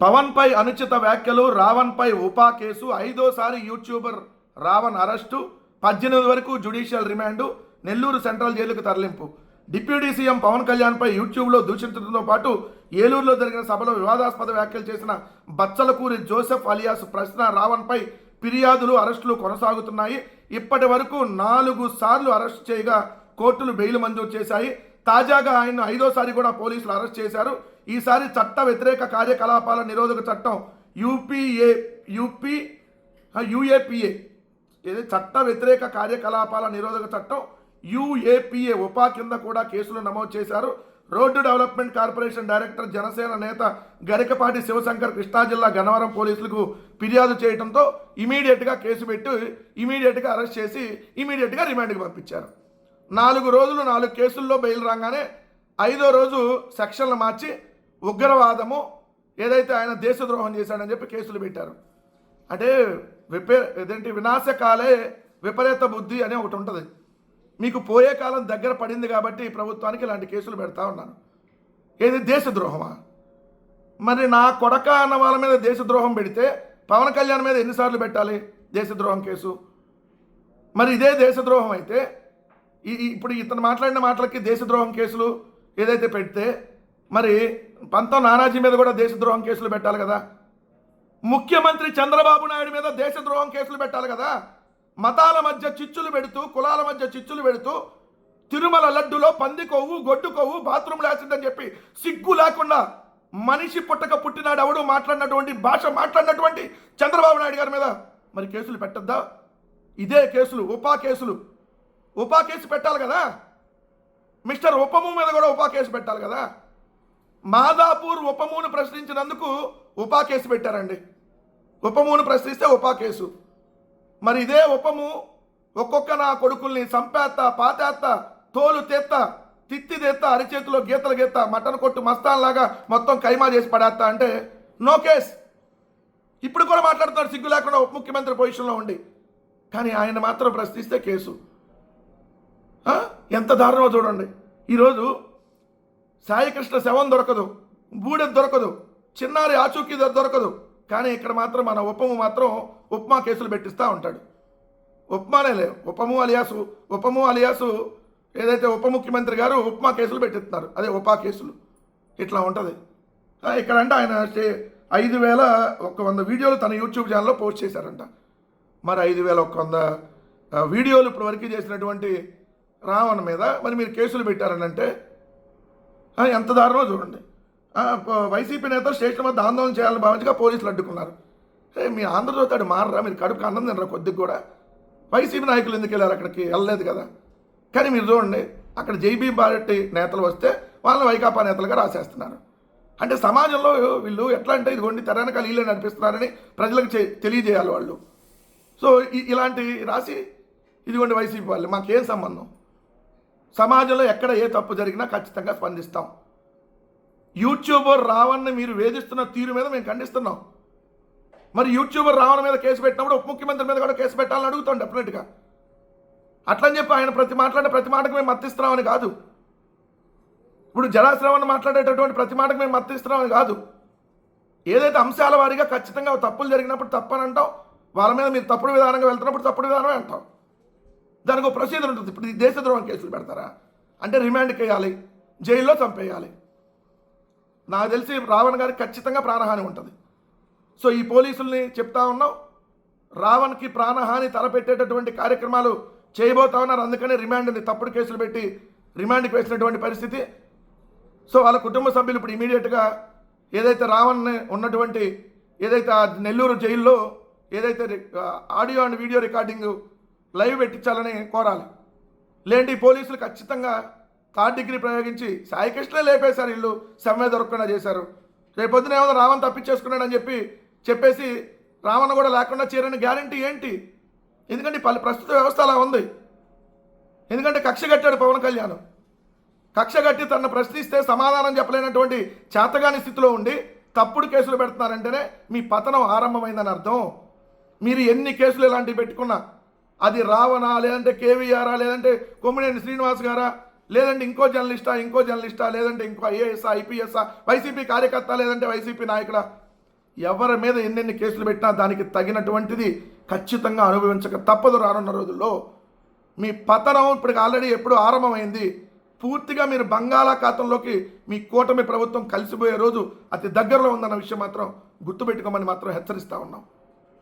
పవన్పై అనుచిత వ్యాఖ్యలు, రావణ్పై ఉపా కేసు, 5వ యూట్యూబర్ రావణ్ అరెస్టు, 18 వరకు జ్యుడిషియల్ రిమాండు, నెల్లూరు సెంట్రల్ జైలుకు తరలింపు. డిప్యూటీ సీఎం పవన్ కళ్యాణ్పై యూట్యూబ్లో దూషించడంతో పాటు ఏలూరులో జరిగిన సభలో వివాదాస్పద వ్యాఖ్యలు చేసిన బచ్చలకూరి జోసెఫ్ అలియాస్ ప్రశ్న రావణ్పై ఫిర్యాదులు, అరెస్టులు కొనసాగుతున్నాయి. ఇప్పటి వరకు 4 సార్లు అరెస్ట్ చేయగా కోర్టులు బెయిల్ మంజూరు చేశాయి. తాజాగా ఆయన 5వసారి కూడా పోలీసులు అరెస్ట్ చేశారు. ఈసారి చట్ట వ్యతిరేక కార్యకలాపాల నిరోధక చట్టం యూఏపీఏ ఇది చట్ట వ్యతిరేక కార్యకలాపాల నిరోధక చట్టం యూఏపీఏ ఉపా కింద కూడా కేసులు నమోదు చేశారు. Road development corporation director, Janasena నేత గరికపాటి శివశంకర్ కృష్ణా జిల్లా గన్నవరం పోలీసులకు ఫిర్యాదు చేయడంతో ఇమీడియట్గా కేసు పెట్టి ఇమీడియట్గా అరెస్ట్ చేసి ఇమీడియట్గా రిమాండ్కి పంపించారు. 4 రోజులు 4 కేసుల్లో బెయిల్ రాగానే 5వ రోజు సెక్షన్లు మార్చి ఉగ్రవాదము ఏదైతే ఆయన దేశద్రోహం చేశాడని చెప్పి కేసులు పెట్టారు. అంటే వినాశకాలే విపరీత బుద్ధి అనే ఒకటి ఉంటుంది. మీకు పోయే కాలం దగ్గర పడింది కాబట్టి ప్రభుత్వానికి ఇలాంటి కేసులు పెడతా ఉన్నాను. ఏది దేశద్రోహమా? మరి నా కొడక అన్న వాళ్ళ మీద దేశద్రోహం పెడితే పవన్ కళ్యాణ్ మీద ఎన్నిసార్లు పెట్టాలి దేశద్రోహం కేసు? మరి ఇదే దేశద్రోహం అయితే ఇప్పుడు ఇతను మాట్లాడిన మాటలకి దేశద్రోహం కేసులు ఏదైతే పెడితే మరి పంతం నానాజీ మీద కూడా దేశద్రోహం కేసులు పెట్టాలి కదా. ముఖ్యమంత్రి చంద్రబాబు నాయుడు మీద దేశద్రోహం కేసులు పెట్టాలి కదా. మతాల మధ్య చిచ్చులు పెడుతూ, కులాల మధ్య చిచ్చులు పెడుతూ, తిరుమల లడ్డులో పంది కొవ్వు, గొడ్డు కొవ్వు, బాత్రూంలో యాసిడ్ అని చెప్పి సిగ్గు లేకుండా మనిషి పుట్టక పుట్టినాడు ఎవడు మాట్లాడినటువంటి భాష మాట్లాడినటువంటి చంద్రబాబు నాయుడు గారి మీద మరి కేసులు పెట్టద్దా? ఇదే కేసులు ఉపా కేసులు. ఉపా కేసు పెట్టాలి కదా. మిస్టర్ ఉపము మీద కూడా ఉపా కేసు పెట్టాలి కదా. మాదాపూర్ ఉపమును ప్రశ్నించినందుకు ఉపా కేసు పెట్టారండి. ఉపమును ప్రశ్నిస్తే ఉపా కేసు. మరి ఇదే ఉపము ఒక్కొక్క నా కొడుకుల్ని సంపేత్త, పాతేత్త, తోలు తెత్త, తిత్తి తెత్త, అరిచేతిలో గీతలు గీత, మటన్ కొట్టు మస్తాన్లాగా మొత్తం కైమా చేసి పడేస్తా అంటే నో కేస్. ఇప్పుడు కూడా మాట్లాడుతున్నాడు సిగ్గు లేకుండా ఉప ముఖ్యమంత్రి పొజిషన్లో ఉండి. కానీ ఆయన మాత్రం ప్రశ్నిస్తే కేసు. ఎంత దారుణమో చూడండి. ఈరోజు సాయికృష్ణ శవం దొరకదు, బూడె దొరకదు, చిన్నారి ఆచూకీ దొరకదు. కానీ ఇక్కడ మాత్రం మన ఉపము మాత్రం ఉప్మా కేసులు పెట్టిస్తూ ఉంటాడు. ఉప్మానే లేవు, ఉపము అలియాసు ఏదైతే ఉప ముఖ్యమంత్రి గారు ఉప్మా కేసులు పెట్టిస్తున్నారు, అదే ఉపా కేసులు. ఇట్లా ఉంటుంది ఇక్కడ. అంటే ఆయన 5,100 వీడియోలు తన యూట్యూబ్ ఛానల్లో పోస్ట్ చేశారంట. మరి 5,100 వీడియోలు ఇప్పటి వరకు చేసినటువంటి రావణ్ మీద మరి మీరు కేసులు పెట్టారని అంటే ఎంత దారుణమో చూడండి. వైసీపీ నేత స్టేషన్ మధ్య ఆందోళన చేయాలని భావించగా పోలీసులు అడ్డుకున్నారు. మీ ఆంధ్రజ్యోతి మారరా? మీరు కడుపుకి అన్నం తినరా కొద్దిగా కూడా? వైసీపీ నాయకులు ఎందుకు వెళ్ళారు? అక్కడికి వెళ్ళలేదు కదా. కానీ మీరు చూడండి, అక్కడ జైబీ పార్టీ నేతలు వస్తే వాళ్ళని వైకాపా నేతలుగా రాసేస్తున్నారు. అంటే సమాజంలో వీళ్ళు ఎట్లా అంటే ఇదిగోండి తెరనకాల వీళ్ళే నడిపిస్తున్నారని ప్రజలకు తెలియజేయాలి వాళ్ళు. సో ఇలాంటి రాసి ఇదిగోండి వైసీపీ వాళ్ళు, మాకేం సంబంధం? సమాజంలో ఎక్కడ ఏ తప్పు జరిగినా ఖచ్చితంగా స్పందిస్తాం. యూట్యూబర్ రావణ్ని మీరు వేధిస్తున్న తీరు మీద మేము ఖండిస్తున్నాం. మరి యూట్యూబర్ రావణ్ మీద కేసు పెట్టినప్పుడు ఉప ముఖ్యమంత్రి మీద కూడా కేసు పెట్టాలని అడుగుతాం డెఫినెట్గా. అట్లని చెప్పి ఆయన మాట్లాడిన ప్రతి మాటకు మేము మద్దతిస్తున్నామని కాదు. ఇప్పుడు జలాశ్రవణ్ మాట్లాడేటటువంటి ప్రతి మాటకు మేము మద్దతిస్తున్నామని కాదు. ఏదైతే అంశాల వారీగా ఖచ్చితంగా తప్పులు జరిగినప్పుడు తప్పని అంటాం, వాళ్ళ మీద మీరు తప్పుడు విధానంగా వెళ్తున్నప్పుడు తప్పుడు విధానమే అంటాం. దానికి ఒక ప్రొసీజర్ ఉంటుంది. ఇప్పుడు ఈ దేశద్రోహం కేసులు పెడతారా అంటే రిమాండ్కి వేయాలి, జైల్లో చంపేయాలి. నాకు తెలిసి రావణ్ గారికి ఖచ్చితంగా ప్రాణహాని ఉంటుంది. సో ఈ పోలీసుల్ని చెప్తా ఉన్నాం, రావణ్కి ప్రాణహాని తలపెట్టేటటువంటి కార్యక్రమాలు చేయబోతా ఉన్నారు. అందుకనే రిమాండ్ని తప్పుడు కేసులు పెట్టి రిమాండ్కి వేసినటువంటి పరిస్థితి. సో వాళ్ళ కుటుంబ సభ్యులు ఇప్పుడు ఇమీడియట్గా ఏదైతే రావణ్ ఉన్నటువంటి ఏదైతే నెల్లూరు జైల్లో ఏదైతే audio and video recording live పెట్టించాలని కోరాలి. లేండి పోలీసులు ఖచ్చితంగా 3rd డిగ్రీ ప్రయోగించి సాయికృష్ణే లేపేశారు. ఇల్లు సమ్మె దొరకకుండా చేశారు. రేపొద్దున ఏమో రావణ్ తప్పించేసుకున్నాడని చెప్పేసి రావణ్ కూడా లేకుండా చేరని గ్యారంటీ ఏంటి? ఎందుకంటే ప్రస్తుత వ్యవస్థ అలా ఉంది. ఎందుకంటే కక్ష కట్టాడు పవన్ కళ్యాణ్. కక్ష కట్టి తనను ప్రశ్నిస్తే సమాధానం చెప్పలేనటువంటి చేతగాని స్థితిలో ఉండి తప్పుడు కేసులు పెడుతున్నారంటేనే మీ పతనం ఆరంభమైందని అర్థం. మీరు ఎన్ని కేసులు ఇలాంటివి పెట్టుకున్నా, అది రావణా, లేదంటే కేవీఆరా, లేదంటే కొమ్మినేని శ్రీనివాస్ గారా, లేదంటే ఇంకో జర్నలిస్టా, లేదంటే ఇంకో ఐఏఎస్ఆ, ఐపీఎస్ఆ, వైసీపీ కార్యకర్త, లేదంటే వైసీపీ నాయకుడా, ఎవరి మీద ఎన్నెన్ని కేసులు పెట్టినా దానికి తగినటువంటిది ఖచ్చితంగా అనుభవించక తప్పదు. రానున్న రోజుల్లో మీ పతనం ఇప్పటికి ఆల్రెడీ ఎప్పుడు ఆరంభమైంది. పూర్తిగా మీరు బంగాళాఖాతంలోకి మీ కూటమి ప్రభుత్వం కలిసిపోయే రోజు అతి దగ్గరలో ఉందన్న విషయం మాత్రం గుర్తుపెట్టుకోమని మాత్రం హెచ్చరిస్తూ ఉన్నాం.